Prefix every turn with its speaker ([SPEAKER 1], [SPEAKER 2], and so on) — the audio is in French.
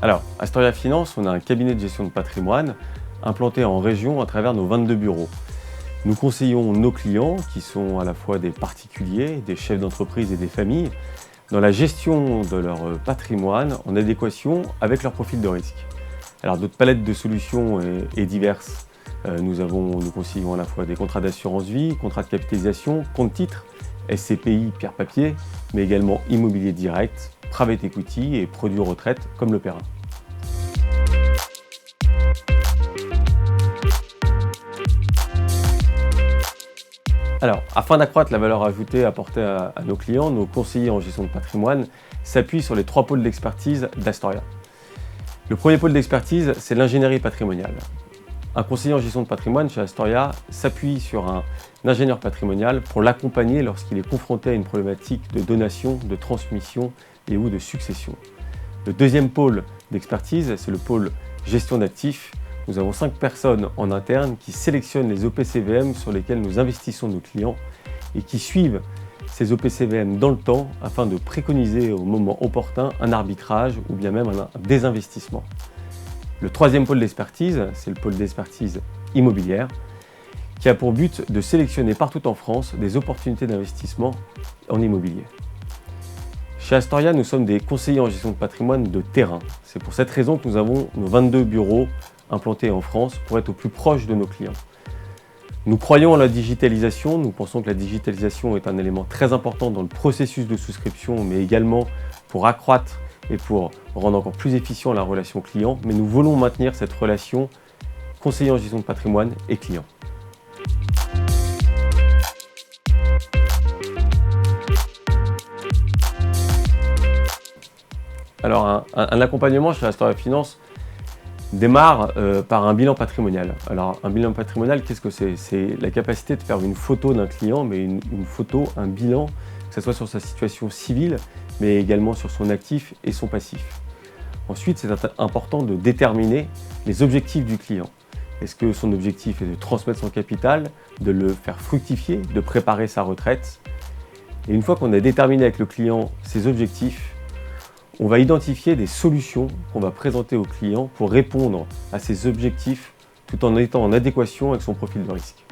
[SPEAKER 1] Alors, Astoria Finance, on a un cabinet de gestion de patrimoine implanté en région à travers nos 22 bureaux. Nous conseillons nos clients, qui sont à la fois des particuliers, des chefs d'entreprise et des familles, dans la gestion de leur patrimoine en adéquation avec leur profil de risque. Alors, notre palette de solutions est diverse. Nous conseillons à la fois des contrats d'assurance vie, contrats de capitalisation, compte titres, SCPI, pierre papier, mais également immobilier direct, private equity et produits retraite comme le Perrin. Alors, afin d'accroître la valeur ajoutée apportée à nos clients, nos conseillers en gestion de patrimoine s'appuient sur les 3 pôles d'expertise d'Astoria. Le premier pôle d'expertise, c'est l'ingénierie patrimoniale. Un conseiller en gestion de patrimoine chez Astoria s'appuie sur un ingénieur patrimonial pour l'accompagner lorsqu'il est confronté à une problématique de donation, de transmission et ou de succession. Le deuxième pôle d'expertise, c'est le pôle gestion d'actifs. Nous avons 5 personnes en interne qui sélectionnent les OPCVM sur lesquels nous investissons nos clients et qui suivent ces OPCVM dans le temps afin de préconiser au moment opportun un arbitrage ou bien même un désinvestissement. Le troisième pôle d'expertise, c'est le pôle d'expertise immobilière qui a pour but de sélectionner partout en France des opportunités d'investissement en immobilier. Chez Astoria, nous sommes des conseillers en gestion de patrimoine de terrain. C'est pour cette raison que nous avons nos 22 bureaux implantés en France pour être au plus proche de nos clients. Nous croyons en la digitalisation, nous pensons que la digitalisation est un élément très important dans le processus de souscription, mais également pour accroître et pour rendre encore plus efficient la relation client, mais nous voulons maintenir cette relation conseiller en gestion de patrimoine et client. Alors, un accompagnement chez Astoria Finance démarre par un bilan patrimonial. Alors, un bilan patrimonial, qu'est-ce que c'est? C'est la capacité de faire une photo d'un client, mais une photo, un bilan, que ce soit sur sa situation civile, mais également sur son actif et son passif. Ensuite, c'est important de déterminer les objectifs du client. Est-ce que son objectif est de transmettre son capital, de le faire fructifier, de préparer sa retraite? Et une fois qu'on a déterminé avec le client ses objectifs, on va identifier des solutions qu'on va présenter au client pour répondre à ces objectifs tout en étant en adéquation avec son profil de risque.